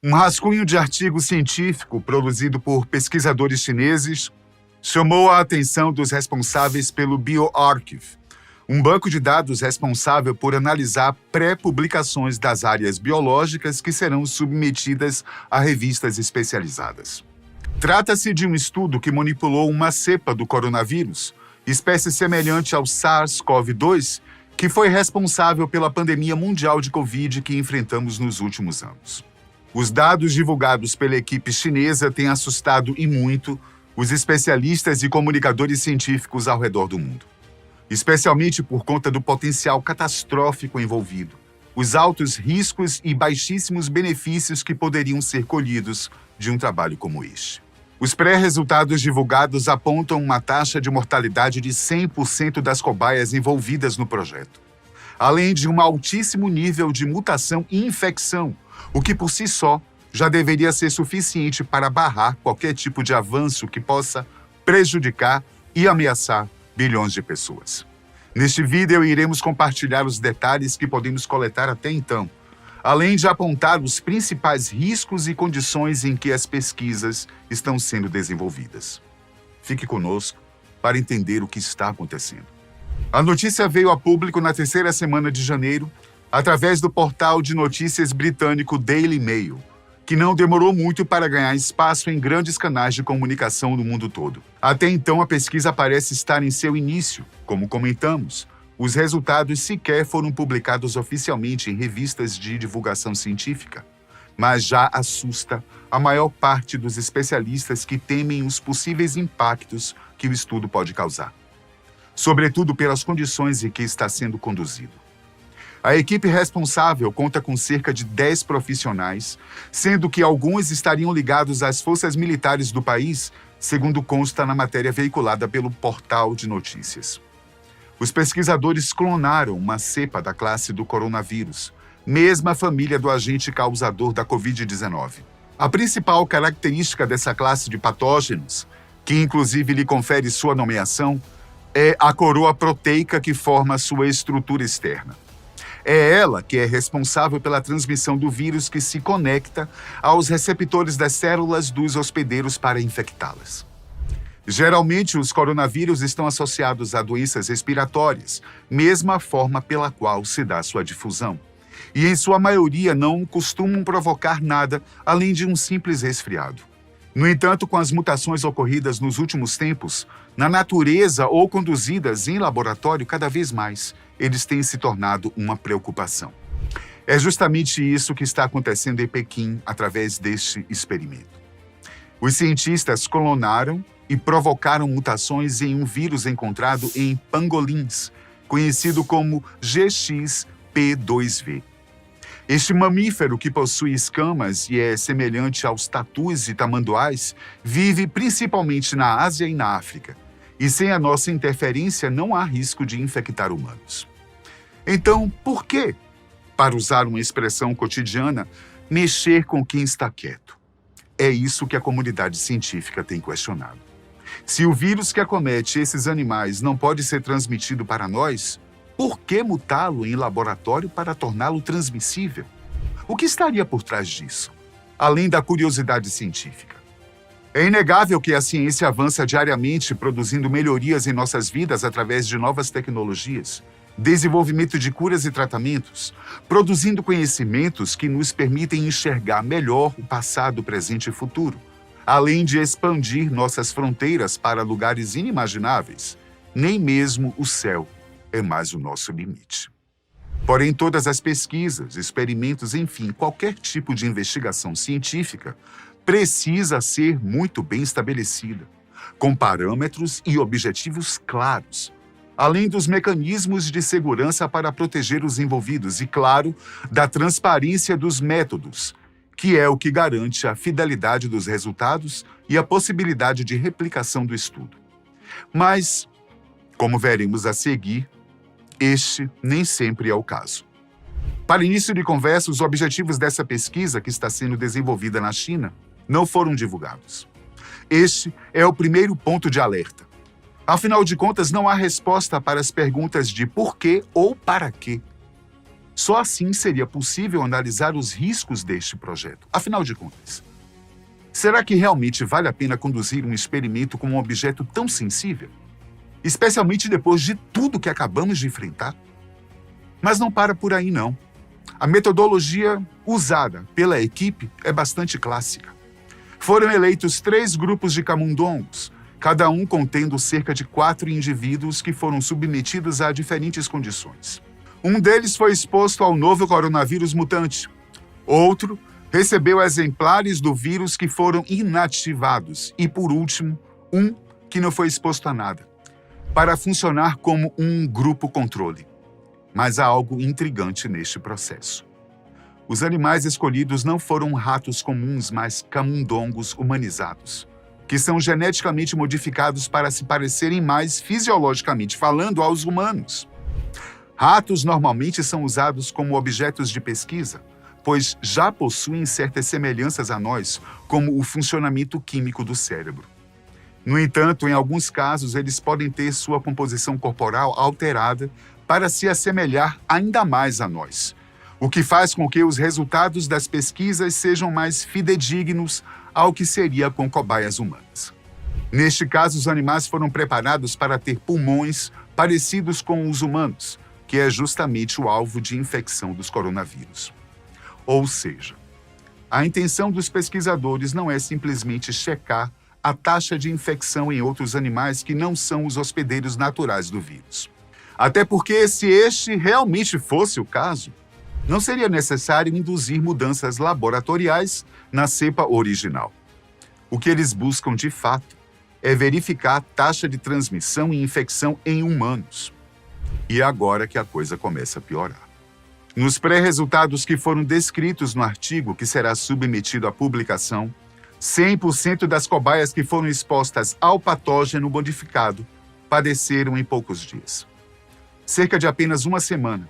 Um rascunho de artigo científico produzido por pesquisadores chineses chamou a atenção dos responsáveis pelo bioRxiv, um banco de dados responsável por analisar pré-publicações das áreas biológicas que serão submetidas a revistas especializadas. Trata-se de um estudo que manipulou uma cepa do coronavírus, espécie semelhante ao SARS-CoV-2, que foi responsável pela pandemia mundial de Covid que enfrentamos nos últimos anos. Os dados divulgados pela equipe chinesa têm assustado e muito os especialistas e comunicadores científicos ao redor do mundo, especialmente por conta do potencial catastrófico envolvido, os altos riscos e baixíssimos benefícios que poderiam ser colhidos de um trabalho como este. Os pré-resultados divulgados apontam uma taxa de mortalidade de 100% das cobaias envolvidas no projeto, além de um altíssimo nível de mutação e infecção, o que por si só já deveria ser suficiente para barrar qualquer tipo de avanço que possa prejudicar e ameaçar bilhões de pessoas. Neste vídeo, iremos compartilhar os detalhes que podemos coletar até então, além de apontar os principais riscos e condições em que as pesquisas estão sendo desenvolvidas. Fique conosco para entender o que está acontecendo. A notícia veio a público na terceira semana de janeiro, através do portal de notícias britânico Daily Mail, que não demorou muito para ganhar espaço em grandes canais de comunicação no mundo todo. Até então, a pesquisa parece estar em seu início. Como comentamos, os resultados sequer foram publicados oficialmente em revistas de divulgação científica, mas já assusta a maior parte dos especialistas que temem os possíveis impactos que o estudo pode causar, sobretudo pelas condições em que está sendo conduzido. A equipe responsável conta com cerca de 10 profissionais, sendo que alguns estariam ligados às forças militares do país, segundo consta na matéria veiculada pelo portal de notícias. Os pesquisadores clonaram uma cepa da classe do coronavírus, mesma família do agente causador da Covid-19. A principal característica dessa classe de patógenos, que inclusive lhe confere sua nomeação, é a coroa proteica que forma sua estrutura externa. É ela que é responsável pela transmissão do vírus que se conecta aos receptores das células dos hospedeiros para infectá-las. Geralmente, os coronavírus estão associados a doenças respiratórias, mesma forma pela qual se dá sua difusão. E, em sua maioria, não costumam provocar nada além de um simples resfriado. No entanto, com as mutações ocorridas nos últimos tempos, na natureza ou conduzidas em laboratório cada vez mais, eles têm se tornado uma preocupação. É justamente isso que está acontecendo em Pequim através deste experimento. Os cientistas clonaram e provocaram mutações em um vírus encontrado em pangolins, conhecido como GXP2V. Este mamífero, que possui escamas e é semelhante aos tatus e tamanduás, vive principalmente na Ásia e na África. E sem a nossa interferência não há risco de infectar humanos. Então, por que, para usar uma expressão cotidiana, mexer com quem está quieto? É isso que a comunidade científica tem questionado. Se o vírus que acomete esses animais não pode ser transmitido para nós, por que mutá-lo em laboratório para torná-lo transmissível? O que estaria por trás disso, além da curiosidade científica? É inegável que a ciência avança diariamente produzindo melhorias em nossas vidas através de novas tecnologias, desenvolvimento de curas e tratamentos, produzindo conhecimentos que nos permitem enxergar melhor o passado, presente e futuro, além de expandir nossas fronteiras para lugares inimagináveis. Nem mesmo o céu é mais o nosso limite. Porém, todas as pesquisas, experimentos, enfim, qualquer tipo de investigação científica precisa ser muito bem estabelecida, com parâmetros e objetivos claros, além dos mecanismos de segurança para proteger os envolvidos e, claro, da transparência dos métodos, que é o que garante a fidelidade dos resultados e a possibilidade de replicação do estudo. Mas, como veremos a seguir, este nem sempre é o caso. Para início de conversa, os objetivos dessa pesquisa que está sendo desenvolvida na China não foram divulgados. Este é o primeiro ponto de alerta. Afinal de contas, não há resposta para as perguntas de por quê ou para quê. Só assim seria possível analisar os riscos deste projeto. Afinal de contas, será que realmente vale a pena conduzir um experimento com um objeto tão sensível? Especialmente depois de tudo que acabamos de enfrentar? Mas não para por aí, não. A metodologia usada pela equipe é bastante clássica. Foram eleitos 3 grupos de camundongos, cada um contendo cerca de 4 indivíduos que foram submetidos a diferentes condições. Um deles foi exposto ao novo coronavírus mutante. Outro recebeu exemplares do vírus que foram inativados. E, por último, um que não foi exposto a nada, para funcionar como um grupo controle. Mas há algo intrigante neste processo. Os animais escolhidos não foram ratos comuns, mas camundongos humanizados, que são geneticamente modificados para se parecerem mais, fisiologicamente falando, aos humanos. Ratos normalmente são usados como objetos de pesquisa, pois já possuem certas semelhanças a nós, como o funcionamento químico do cérebro. No entanto, em alguns casos, eles podem ter sua composição corporal alterada para se assemelhar ainda mais a nós, o que faz com que os resultados das pesquisas sejam mais fidedignos ao que seria com cobaias humanas. Neste caso, os animais foram preparados para ter pulmões parecidos com os humanos, que é justamente o alvo de infecção dos coronavírus. Ou seja, a intenção dos pesquisadores não é simplesmente checar a taxa de infecção em outros animais que não são os hospedeiros naturais do vírus. Até porque, se este realmente fosse o caso, não seria necessário induzir mudanças laboratoriais na cepa original. O que eles buscam, de fato, é verificar a taxa de transmissão e infecção em humanos. E é agora que a coisa começa a piorar. Nos pré-resultados que foram descritos no artigo que será submetido à publicação, 100% das cobaias que foram expostas ao patógeno modificado padeceram em poucos dias. Cerca de apenas uma semana.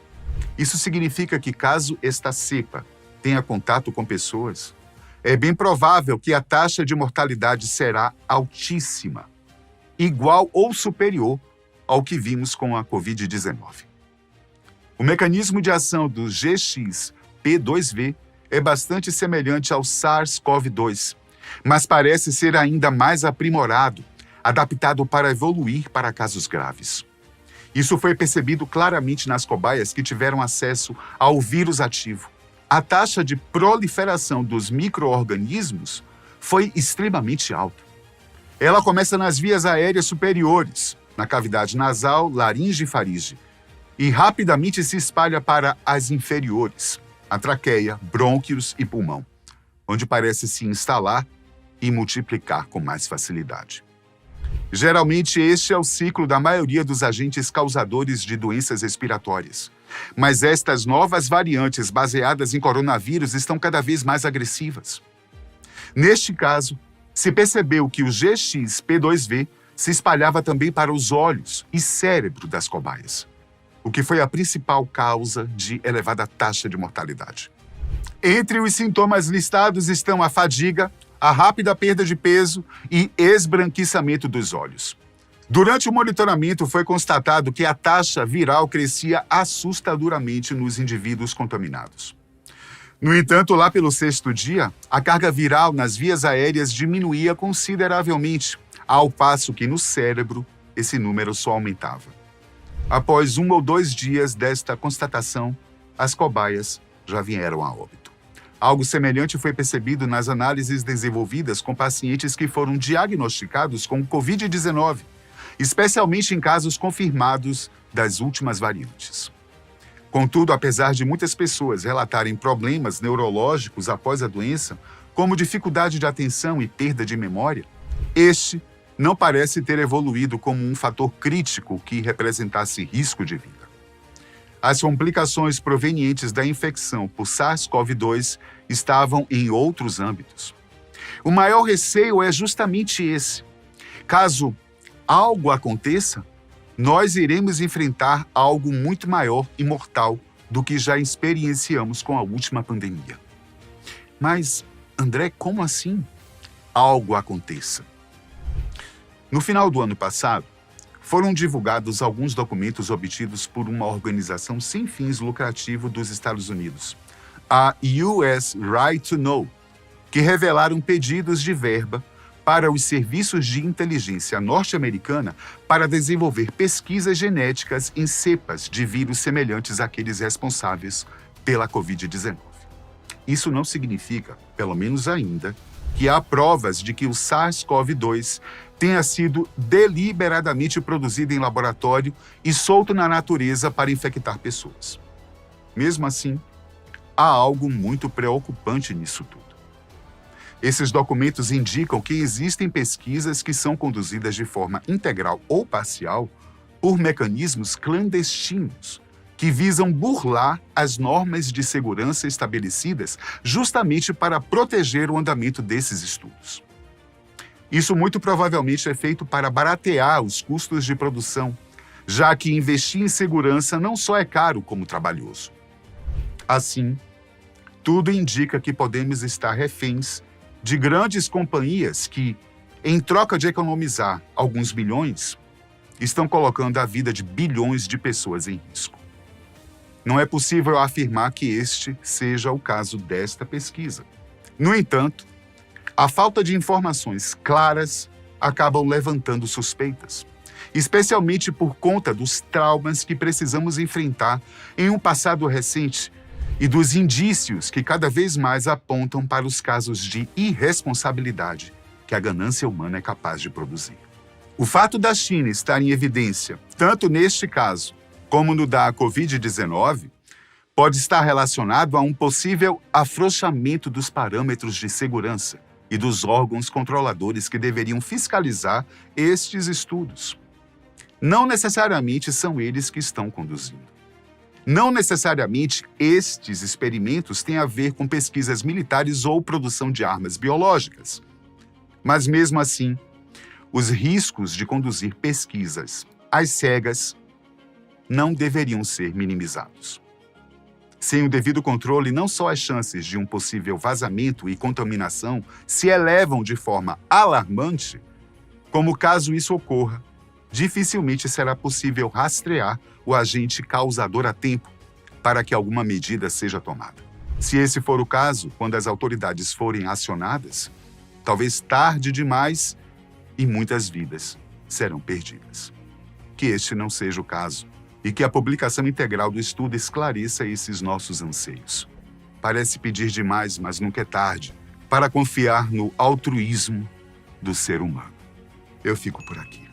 Isso significa que, caso esta cepa tenha contato com pessoas, é bem provável que a taxa de mortalidade será altíssima, igual ou superior ao que vimos com a Covid-19. O mecanismo de ação do GXP2V é bastante semelhante ao SARS-CoV-2, mas parece ser ainda mais aprimorado, adaptado para evoluir para casos graves. Isso foi percebido claramente nas cobaias que tiveram acesso ao vírus ativo. A taxa de proliferação dos micro-organismos foi extremamente alta. Ela começa nas vias aéreas superiores, na cavidade nasal, laringe e faringe, e rapidamente se espalha para as inferiores, a traqueia, brônquios e pulmão, onde parece se instalar e multiplicar com mais facilidade. Geralmente, este é o ciclo da maioria dos agentes causadores de doenças respiratórias. Mas estas novas variantes baseadas em coronavírus estão cada vez mais agressivas. Neste caso, se percebeu que o GXP2V se espalhava também para os olhos e cérebro das cobaias, o que foi a principal causa de elevada taxa de mortalidade. Entre os sintomas listados estão a fadiga, a rápida perda de peso e esbranquiçamento dos olhos. Durante o monitoramento, foi constatado que a taxa viral crescia assustadoramente nos indivíduos contaminados. No entanto, lá pelo 6º dia, a carga viral nas vias aéreas diminuía consideravelmente, ao passo que no cérebro esse número só aumentava. Após 1 ou 2 dias desta constatação, as cobaias já vieram a óbito. Algo semelhante foi percebido nas análises desenvolvidas com pacientes que foram diagnosticados com Covid-19, especialmente em casos confirmados das últimas variantes. Contudo, apesar de muitas pessoas relatarem problemas neurológicos após a doença, como dificuldade de atenção e perda de memória, este não parece ter evoluído como um fator crítico que representasse risco de vida. As complicações provenientes da infecção por SARS-CoV-2 estavam em outros âmbitos. O maior receio é justamente esse. Caso algo aconteça, nós iremos enfrentar algo muito maior e mortal do que já experienciamos com a última pandemia. Mas, André, como assim algo aconteça? No final do ano passado, foram divulgados alguns documentos obtidos por uma organização sem fins lucrativos dos Estados Unidos, a US Right to Know, que revelaram pedidos de verba para os serviços de inteligência norte-americana para desenvolver pesquisas genéticas em cepas de vírus semelhantes àqueles responsáveis pela Covid-19. Isso não significa, pelo menos ainda, que há provas de que o SARS-CoV-2 tenha sido deliberadamente produzido em laboratório e solto na natureza para infectar pessoas. Mesmo assim, há algo muito preocupante nisso tudo. Esses documentos indicam que existem pesquisas que são conduzidas de forma integral ou parcial por mecanismos clandestinos, que visam burlar as normas de segurança estabelecidas justamente para proteger o andamento desses estudos. Isso muito provavelmente é feito para baratear os custos de produção, já que investir em segurança não só é caro como trabalhoso. Assim, tudo indica que podemos estar reféns de grandes companhias que, em troca de economizar alguns bilhões, estão colocando a vida de bilhões de pessoas em risco. Não é possível afirmar que este seja o caso desta pesquisa. No entanto, a falta de informações claras acabam levantando suspeitas, especialmente por conta dos traumas que precisamos enfrentar em um passado recente e dos indícios que cada vez mais apontam para os casos de irresponsabilidade que a ganância humana é capaz de produzir. O fato da China estar em evidência, tanto neste caso como no da Covid-19, pode estar relacionado a um possível afrouxamento dos parâmetros de segurança e dos órgãos controladores que deveriam fiscalizar estes estudos. Não necessariamente são eles que estão conduzindo. Não necessariamente estes experimentos têm a ver com pesquisas militares ou produção de armas biológicas. Mas mesmo assim, os riscos de conduzir pesquisas às cegas não deveriam ser minimizados. Sem o devido controle, não só as chances de um possível vazamento e contaminação se elevam de forma alarmante, como caso isso ocorra, dificilmente será possível rastrear o agente causador a tempo para que alguma medida seja tomada. Se esse for o caso, quando as autoridades forem acionadas, talvez tarde demais e muitas vidas serão perdidas. Que este não seja o caso e que a publicação integral do estudo esclareça esses nossos anseios. Parece pedir demais, mas nunca é tarde, para confiar no altruísmo do ser humano. Eu fico por aqui.